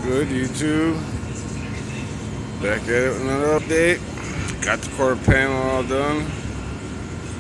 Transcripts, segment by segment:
good, YouTube? Back at it with another update. Got the quarter panel all done.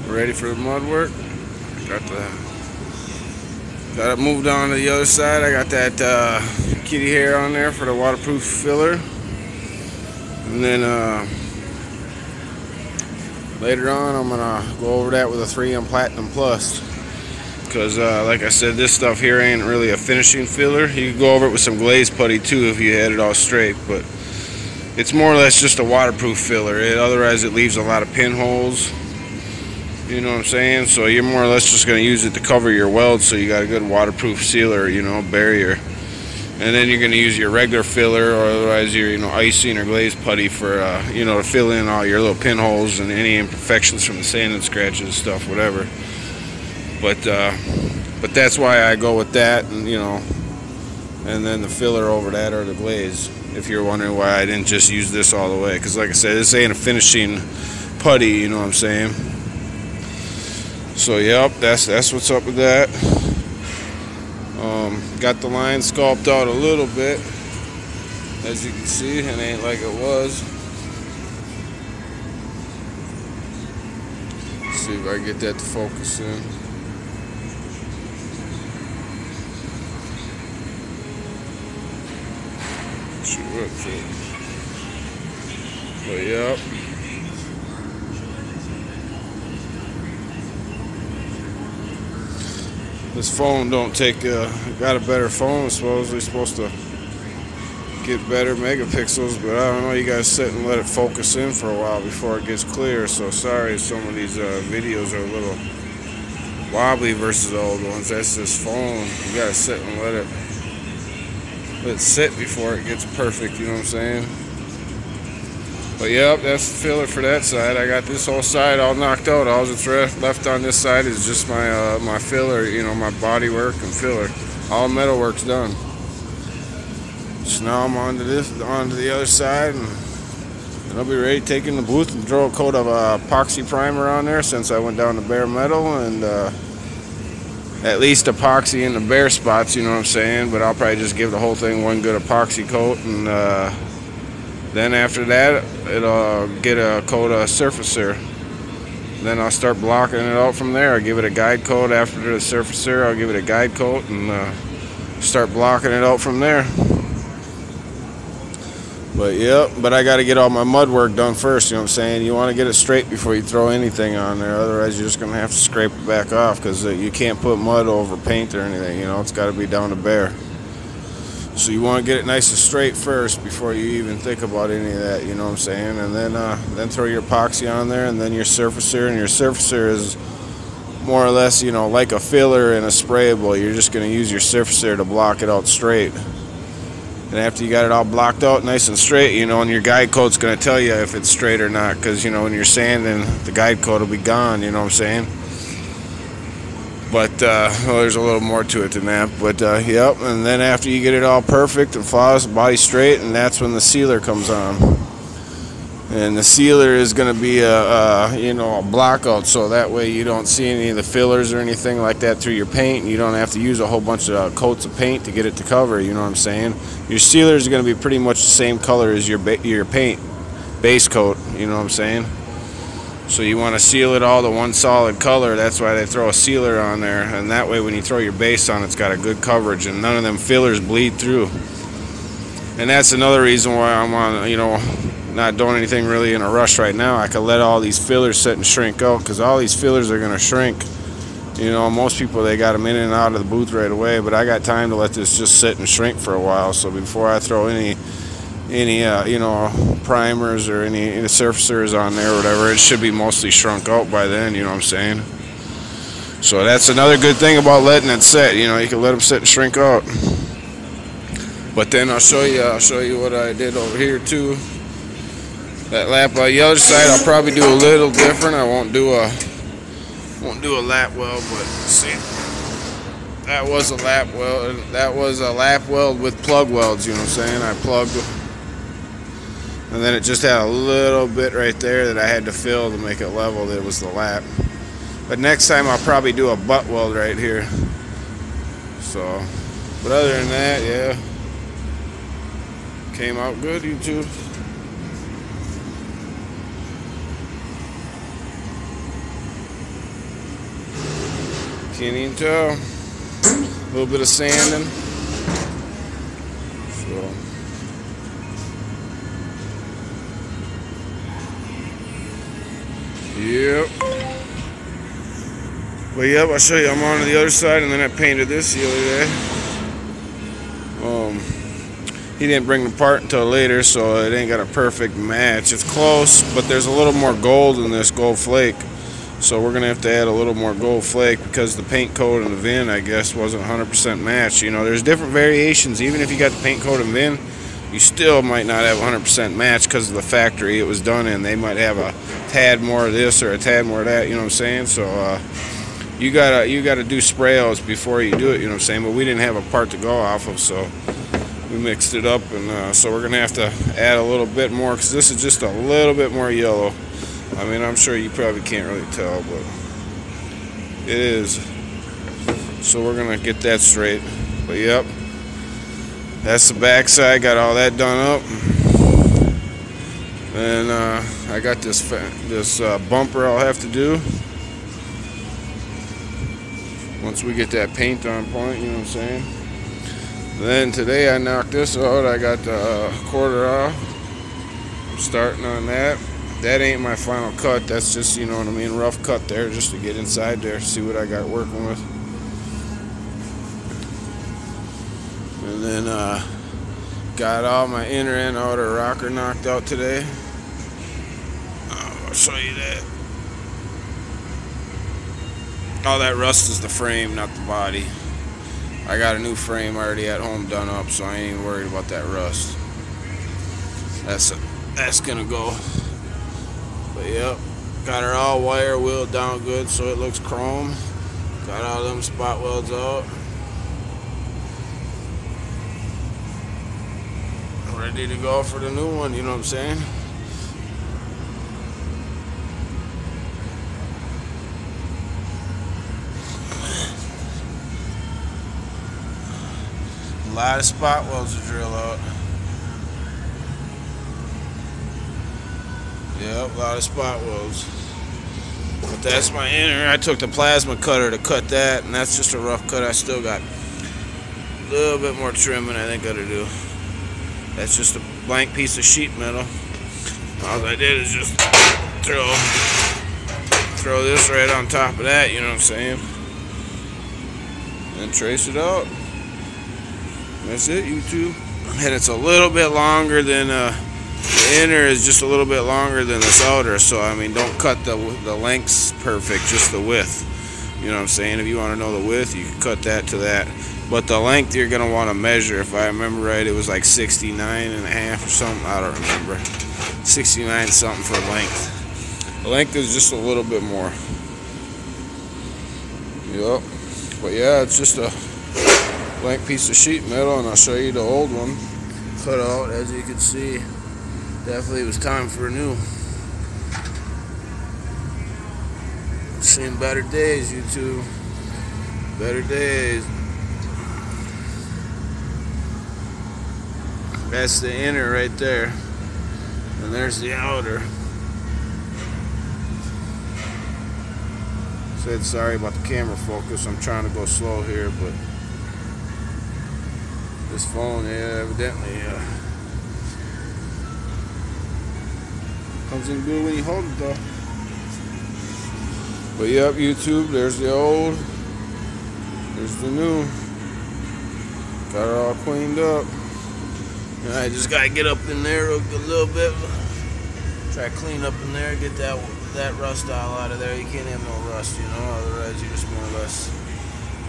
Ready for the mud work. Got it moved on to the other side. I got that kitty hair on there for the waterproof filler. And then later on I'm gonna go over that with a 3M Platinum Plus. Because like I said, this stuff here ain't really a finishing filler. You can go over it with some glaze putty too if you had it all straight, but it's more or less just a waterproof filler. Otherwise it leaves a lot of pinholes, you know what I'm saying? So you're more or less just going to use it to cover your weld, so you got a good waterproof sealer, you know, barrier. And then you're going to use your regular filler, or otherwise your, you know, icing or glaze putty for you know, to fill in all your little pinholes and any imperfections from the sand and scratches and stuff, whatever. But that's why I go with that, and you know, and then the filler over that, or the glaze, if you're wondering why I didn't just use this all the way. Because like I said, this ain't a finishing putty, you know what I'm saying? So yep, that's what's up with that. Got the line sculpted out a little bit, as you can see. It ain't like it was. Let's see if I can get that to focus in. But yep. This phone don't take got a better phone. It's supposedly supposed to get better megapixels, but I don't know. You guys sit and let it focus in for a while before it gets clear. So sorry if some of these videos are a little wobbly versus the old ones. That's this phone. You gotta sit and let it sit before it gets perfect, you know what I'm saying? But yep, that's the filler for that side. I got this whole side all knocked out. All that's left on this side is just my my filler, you know, my bodywork and filler. All metal work's done. So now I'm onto the other side, and I'll be ready to take in the booth and throw a coat of epoxy primer on there, since I went down to bare metal, and at least epoxy in the bare spots, you know what I'm saying? But I'll probably just give the whole thing one good epoxy coat, and then after that, it'll get a coat of surfacer. Then I'll start blocking it out from there. I'll give it a guide coat after the surfacer. I'll give it a guide coat and start blocking it out from there. But yep, but I got to get all my mud work done first, you know what I'm saying? You want to get it straight before you throw anything on there. Otherwise, you're just going to have to scrape it back off, because you can't put mud over paint or anything, you know? It's got to be down to bare. So you want to get it nice and straight first before you even think about any of that, you know what I'm saying? And then throw your epoxy on there, and then your surfacer. And your surfacer is more or less, you know, like a filler in a sprayable. You're just going to use your surfacer to block it out straight. And after you got it all blocked out nice and straight, you know, and your guide coat's going to tell you if it's straight or not, because, you know, when you're sanding, the guide coat will be gone, you know what I'm saying? But well, there's a little more to it than that. But yep, and then after you get it all perfect and flawless, body straight, and that's when the sealer comes on. And the sealer is going to be you know, a blockout, so that way you don't see any of the fillers or anything like that through your paint, and you don't have to use a whole bunch of coats of paint to get it to cover, you know what I'm saying? Your sealer is going to be pretty much the same color as your paint base coat, you know what I'm saying? So you want to seal it all to one solid color. That's why they throw a sealer on there, and that way when you throw your base on, it's got a good coverage and none of them fillers bleed through. And that's another reason why I'm on, you know, not doing anything really in a rush right now. I could let all these fillers sit and shrink out, because all these fillers are going to shrink. You know, most people, they got them in and out of the booth right away, but I got time to let this just sit and shrink for a while. So before I throw any you know, primers or any surfacers on there or whatever, it should be mostly shrunk out by then, you know what I'm saying? So that's another good thing about letting it sit, you know, you can let them sit and shrink out. But then I'll show you what I did over here too. That lap on the other side, I'll probably do a little different. I won't do a lap weld, but see, that was a lap weld. That was a lap weld with plug welds, you know what I'm saying? I plugged, and then it just had a little bit right there that I had to fill to make it level. That was the lap. But next time I'll probably do a butt weld right here. So, but other than that, yeah. Came out good, YouTube. Can't even tell. A little bit of sanding. So. Yep. But yep, I'll show you. I'm on to the other side, and then I painted this the other day. He didn't bring the part until later, so it ain't got a perfect match. It's close, but there's a little more gold in this gold flake. So we're gonna have to add a little more gold flake because the paint coat and the VIN, I guess, wasn't 100% matched. You know, there's different variations. Even if you got the paint coat and VIN, you still might not have 100% match because of the factory it was done in. They might have a tad more of this or a tad more of that. You know what I'm saying? So you gotta do spray-outs before you do it. You know what I'm saying? But we didn't have a part to go off of, so we mixed it up, and so we're gonna have to add a little bit more because this is just a little bit more yellow. I mean, I'm sure you probably can't really tell, but it is. So we're gonna get that straight. But yep, that's the back side. Got all that done up, and I got this bumper I'll have to do once we get that paint on point. You know what I'm saying? Then today I knocked this out. I got the quarter off. I'm starting on that. That ain't my final cut. That's just, you know what I mean, rough cut there just to get inside there, see what I got working with. And then got all my inner and outer rocker knocked out today. I'll show you that. All that rust is the frame, not the body. I got a new frame already at home done up, so I ain't even worried about that rust. That's gonna go. But yep, got her all wire wheeled down good so it looks chrome. Got all them spot welds out. Ready to go for the new one, you know what I'm saying? A lot of spot welds to drill out. Yep, a lot of spot welds. But that's my inner. I took the plasma cutter to cut that, and that's just a rough cut. I still got a little bit more trimming I think I gotta do. That's just a blank piece of sheet metal. All I did is just throw this right on top of that, you know what I'm saying? And trace it out. That's it, YouTube. And it's a little bit longer than the inner is just a little bit longer than this outer, so I mean, don't cut the lengths perfect, just the width. You know what I'm saying? If you want to know the width, you can cut that to that. But the length you're gonna want to measure. If I remember right, it was like 69.5 or something. I don't remember. 69 something for length. The length is just a little bit more. Yep. But yeah, it's just a blank piece of sheet metal, and I'll show you the old one cut out. As you can see, definitely it was time for a new. Seen better days, YouTube. Better days. That's the inner right there, and there's the outer. Said sorry about the camera focus. I'm trying to go slow here, but this phone, yeah, evidently comes in good when you hold it though. But yep, YouTube, there's the old, there's the new. Got it all cleaned up. And I just gotta get up in there a little bit. Try to clean up in there, get that rust all out of there. You can't have no rust, you know, otherwise you're just more or less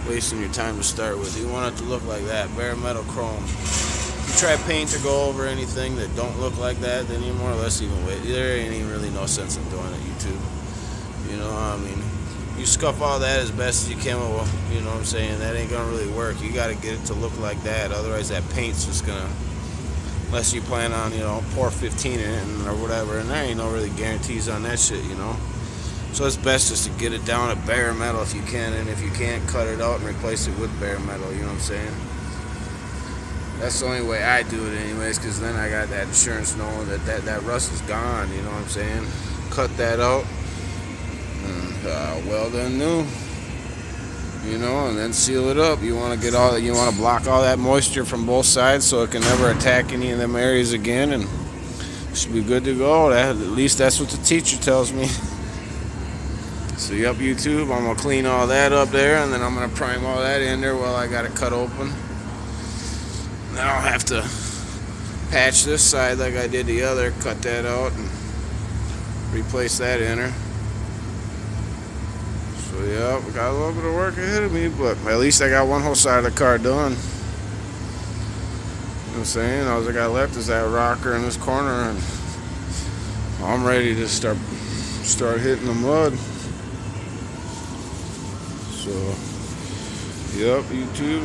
wasting your time to start with. You want it to look like that, bare metal chrome. If you try paint to go over anything that don't look like that, then you more or less even wait. There ain't even really no sense in doing it, YouTube. You know, I mean, you scuff all that as best as you can, well, you know what I'm saying, that ain't gonna really work. You gotta get it to look like that, otherwise that paint's just gonna, unless you plan on, you know, pour 15 in it or whatever, and there ain't no really guarantees on that shit, you know. So it's best just to get it down at bare metal if you can, and if you can't, cut it out and replace it with bare metal, you know what I'm saying? That's the only way I do it anyways, because then I got that insurance knowing that rust is gone, you know what I'm saying? Cut that out and weld in new, you know, and then seal it up. You want to block all that moisture from both sides so it can never attack any of them areas again, and it should be good to go. At least that's what the teacher tells me. So yep, YouTube, I'm gonna clean all that up there, and then I'm gonna prime all that in there while I got it cut open. Then I'll have to patch this side like I did the other, cut that out and replace that inner. So yeah, we got a little bit of work ahead of me, but at least I got one whole side of the car done. You know what I'm saying? All I got left is that rocker in this corner, and I'm ready to start hitting the mud. So yep, YouTube,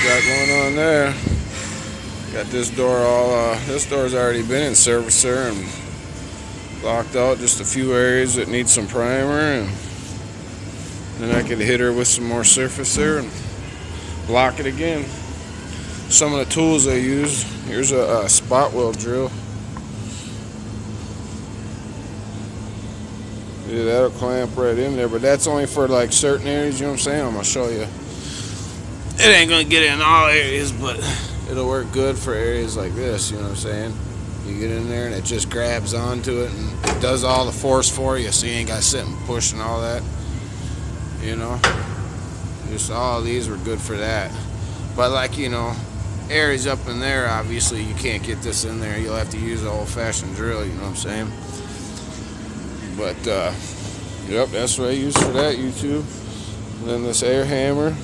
got going on there. Got this door all this door's already been in servicer and blocked out just a few areas that need some primer, and then I could hit her with some more surface there and block it again. Some of the tools I use, here's a spot weld drill. Yeah, that'll clamp right in there, but that's only for like certain areas, you know what I'm saying? I'm gonna show you. It ain't gonna get in all areas, but it'll work good for areas like this, you know what I'm saying? You get in there and it just grabs onto it and it does all the force for you, so you ain't gotta sit and push and all that, you know? Just all of these were good for that. But like, you know, areas up in there, obviously you can't get this in there. You'll have to use an old-fashioned drill, you know what I'm saying? But yep, that's what I use for that, YouTube. And then this air hammer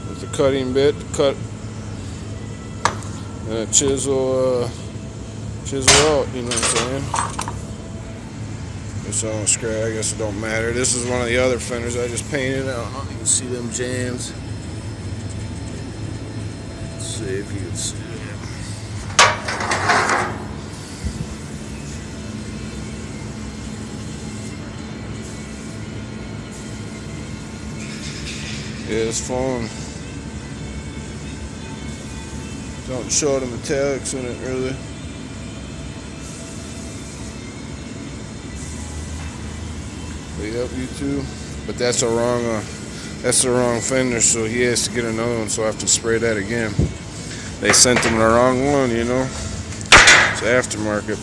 with the cutting bit to cut, and a chisel out, you know what I'm saying? It's on scratch, I guess it don't matter. This is one of the other fenders I just painted. I don't know if you can see them jams. Let's see if you can see it. Yeah, it's fun. Don't show the metallics in it really. But yep, YouTube. But that's the wrong fender, so he has to get another one, so I have to spray that again. They sent him the wrong one, you know. It's aftermarket.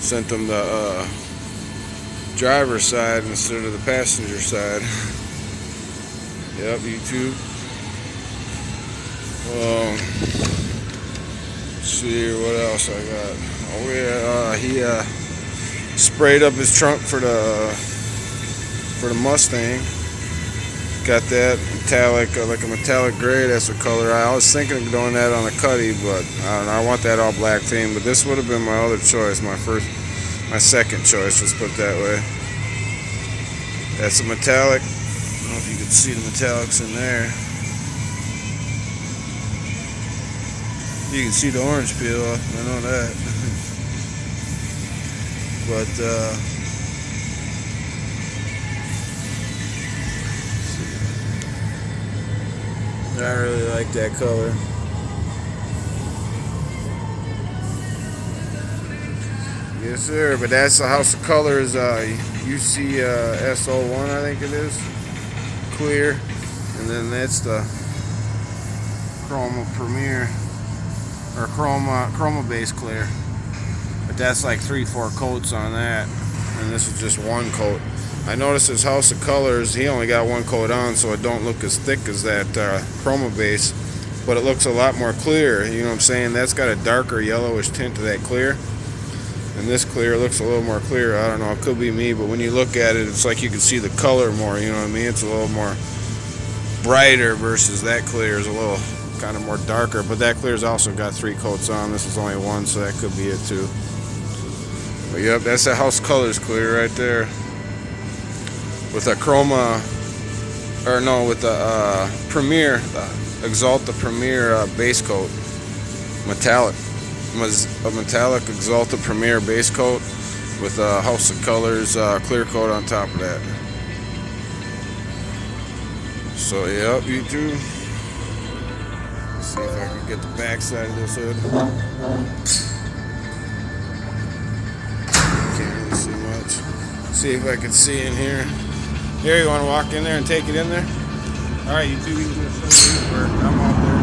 Sent them the driver's side instead of the passenger side. Yep, YouTube. Let's see here, what else I got? Oh yeah, he sprayed up his trunk for the Mustang. Got that metallic, like a metallic gray. That's the color. I was thinking of doing that on a Cuddy, but I don't know. I want that all black theme. But this would have been my other choice, my second choice. Let's put it that way. That's a metallic. I don't know if you can see the metallics in there. You can see the orange peel off, I know that. But I really like that color. Yes sir, but that's the House of Colors UC SO1, I think it is. Clear. And then that's the Chroma Premier, or Chroma Base Clear. But that's like 3-4 coats on that, and this is just one coat. I noticed his House of Colors, he only got one coat on, so it don't look as thick as that Chroma Base, but it looks a lot more clear, you know what I'm saying? That's got a darker yellowish tint to that clear, and this clear looks a little more clear. I don't know, it could be me, but when you look at it, it's like you can see the color more, you know what I mean? It's a little more brighter versus that clear is a little kind of more darker, but that clear's also got 3 coats on. This is only one, so that could be it too. But yep, that's the House Colors clear right there. With a Chroma, or no, with the Premier, Axalta Premier base coat, metallic, a metallic Axalta Premier base coat with a House of Colors clear coat on top of that. So yep, YouTube. Let's see if I can get the back side of this hood. Can't really see much. See if I can see in here. Here, you want to walk in there and take it in there? All right, YouTube, he's going to show you his work. I'm out there.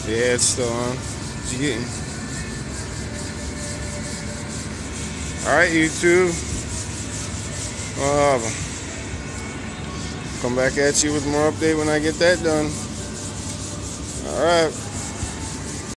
Yeah, it's still on. What you getting? Alright, YouTube. Come back at you with more update when I get that done. Alright.